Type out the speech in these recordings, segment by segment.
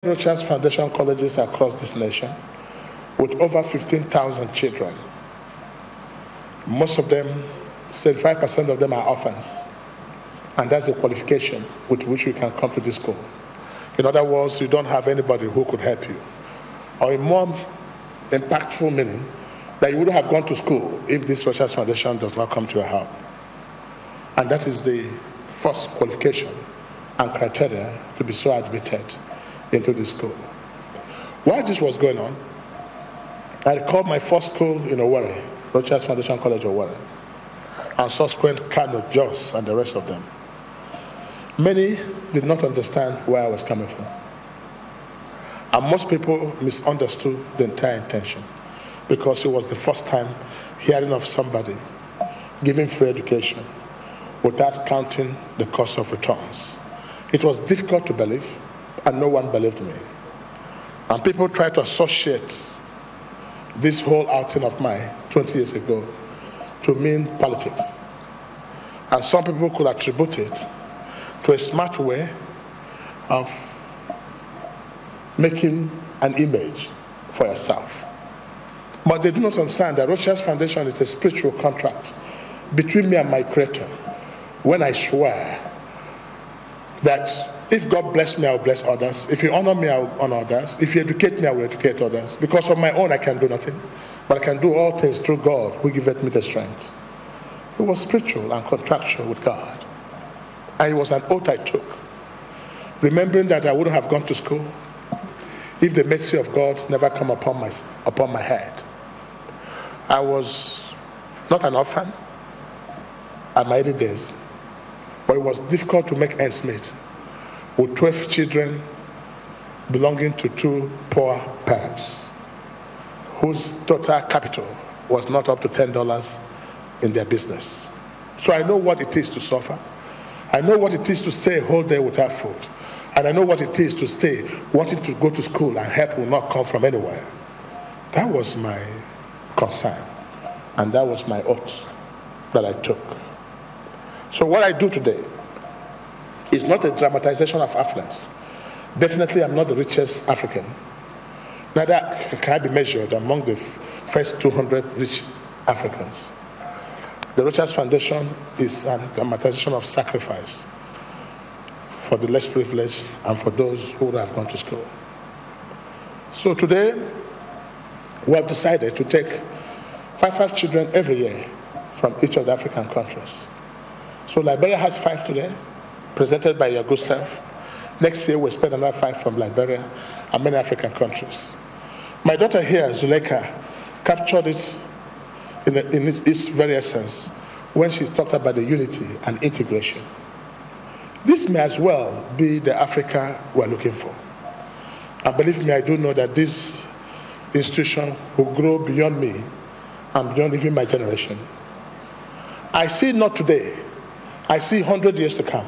Rochas Foundation colleges across this nation with over 15,000 children. Most of them, 75% of them are orphans. And that's the qualification with which you can come to this school. In other words, you don't have anybody who could help you. Or in more impactful meaning, that you wouldn't have gone to school if this Rochas Foundation does not come to your help. And that is the first qualification and criteria to be so admitted into the school. While this was going on, I called my first school in Owerri, Rochas Foundation College Owerri, and subsequent Kano, Jos, and the rest of them. Many did not understand where I was coming from. And most people misunderstood the entire intention because it was the first time hearing of somebody giving free education without counting the cost of returns. It was difficult to believe, and no one believed me. And people tried to associate this whole outing of mine 20 years ago to mean politics. And some people could attribute it to a smart way of making an image for yourself. But they do not understand that Rochas Foundation is a spiritual contract between me and my Creator, when I swear that if God bless me, I will bless others. If you honor me, I will honor others. If you educate me, I will educate others. Because of my own, I can do nothing. But I can do all things through God who giveth me the strength. It was spiritual and contractual with God. And it was an oath I took, remembering that I wouldn't have gone to school if the mercy of God never come upon my head. I was not an orphan at my early days, but it was difficult to make ends meet with 12 children belonging to 2 poor parents whose total capital was not up to $10 in their business. So I know what it is to suffer. I know what it is to stay a whole day without food. And I know what it is to stay wanting to go to school and help will not come from anywhere. That was my concern. And that was my oath that I took. So what I do today is not a dramatization of affluence. Definitely I'm not the richest African. Neither can I be measured among the first 200 rich Africans. The Rochas Foundation is a dramatization of sacrifice for the less privileged and for those who have gone to school. So today, we have decided to take 5 children every year from each of the African countries. So Liberia has 5 today, presented by your good self. Next year, we'll spend another 5 from Liberia and many African countries. My daughter here, Zuleika, captured it in its very essence when she talked about the unity and integration. This may as well be the Africa we're looking for. And believe me, I do know that this institution will grow beyond me and beyond even my generation. I see not today, I see 100 years to come.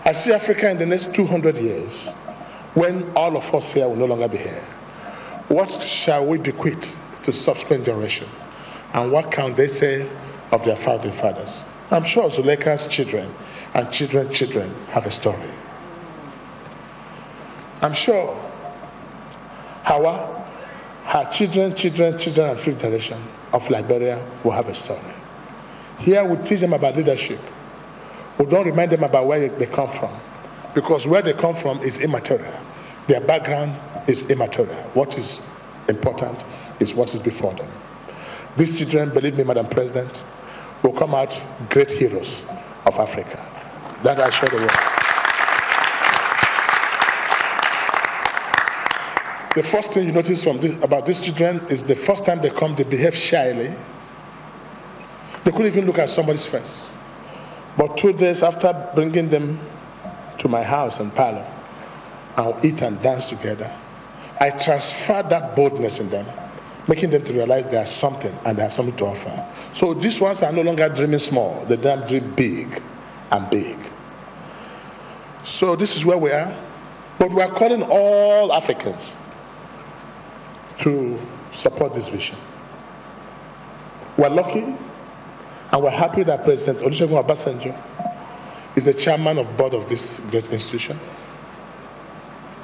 I see Africa in the next 200 years, when all of us here will no longer be here. What shall we bequeath to subsequent generation? And what can they say of their founding fathers? I'm sure Zuleika's children and children have a story. I'm sure Hawa, her children, and 5th generation of Liberia will have a story. Here we teach them about leadership. We don't remind them about where they come from, because where they come from is immaterial. Their background is immaterial. What is important is what is before them. These children, believe me, Madam President, will come out great heroes of Africa. That I assure the world. The first thing you notice about these children is the first time they come, they behave shyly. They couldn't even look at somebody's face. But 2 days after bringing them to my house and parlor, I'll eat and dance together, I transferred that boldness in them, making them to realize they are something and they have something to offer. So these ones are no longer dreaming small, they dream big and big. So this is where we are. But we are calling all Africans to support this vision. We're lucky and we're happy that President Olusegun Obasanjo is the chairman of board of this great institution.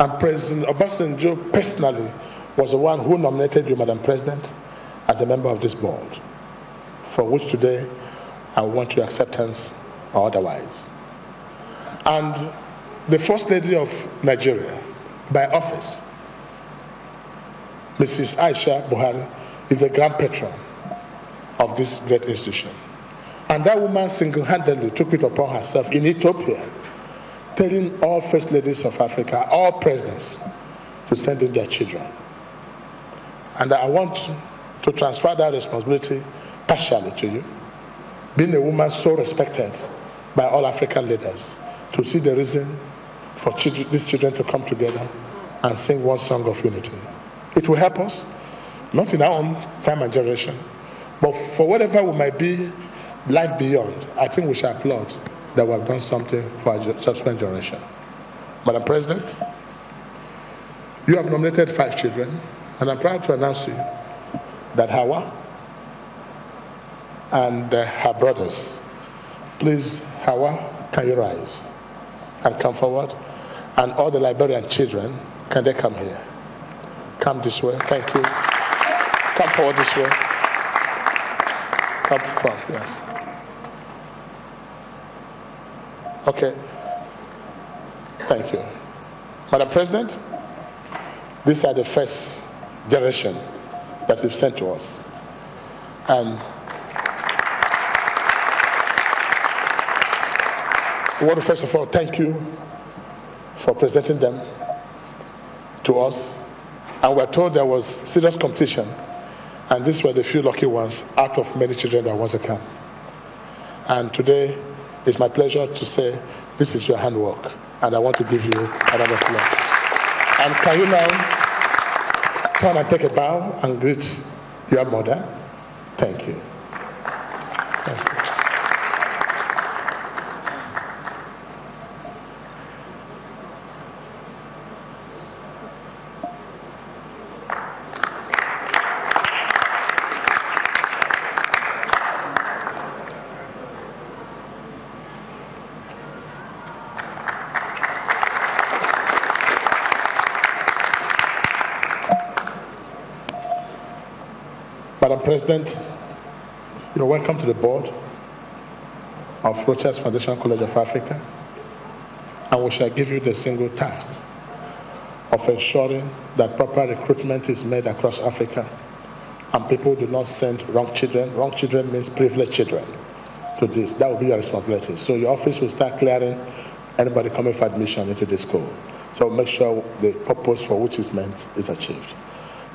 And President Obasanjo personally was the one who nominated you, Madam President, as a member of this board, for which today I want your acceptance or otherwise. And the First Lady of Nigeria, by office, Mrs. Aisha Buhari, is a grand patron of this great institution. And that woman single-handedly took it upon herself in Ethiopia, telling all First Ladies of Africa, all presidents, to send in their children. And I want to transfer that responsibility partially to you, being a woman so respected by all African leaders, to see the reason for these children to come together and sing one song of unity. It will help us, not in our own time and generation, but for whatever we might be, life beyond. I think we should applaud that we have done something for our subsequent generation. Madam President, you have nominated 5 children, and I'm proud to announce to you that Hawa and her brothers, please, Hawa, can you rise and come forward? And all the Liberian children, can they come here? Come this way, thank you. Come forward this way. Come front, yes. Okay. Thank you. Madam President, these are the first generation that you've sent to us. And I want to first of all thank you for presenting them to us. And we're told there was serious competition, and these were the few lucky ones out of many children that wants to come. And today, it's my pleasure to say this is your handwork, and I want to give you a round of applause. And can you now turn and take a bow and greet your mother? Thank you. Thank you. Madam President, you're welcome to the board of Rochas Foundation College of Africa, and we shall give you the single task of ensuring that proper recruitment is made across Africa and people do not send wrong children. Wrong children means privileged children to this. That will be your responsibility. So your office will start clearing anybody coming for admission into this school. So make sure the purpose for which it's meant is achieved.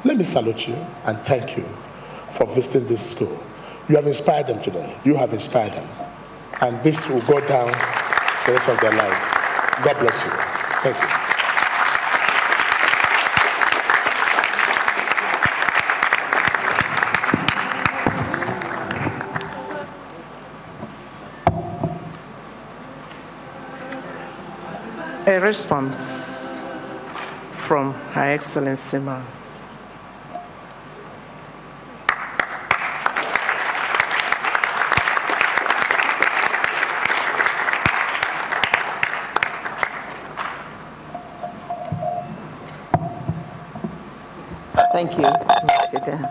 Let me salute you and thank you for visiting this school. You have inspired them today. You have inspired them. And this will go down the rest of their life. God bless you. Thank you. A response from Her Excellency Ma. Thank you. Sit down.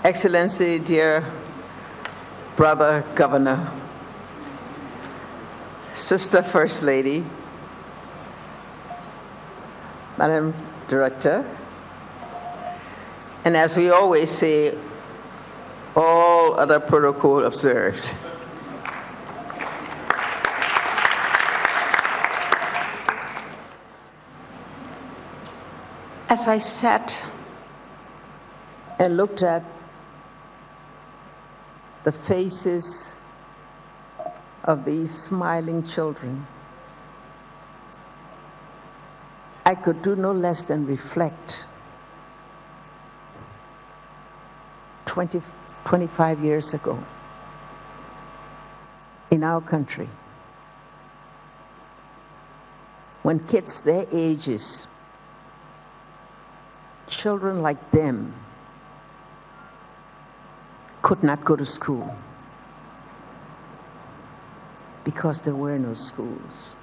Excellency, dear Brother Governor, Sister First Lady, Madam Director, and as we always say, all other protocol observed. As I sat and looked at the faces of these smiling children, I could do no less than reflect 25 years ago in our country, when kids their ages, children like them, could not go to school because there were no schools.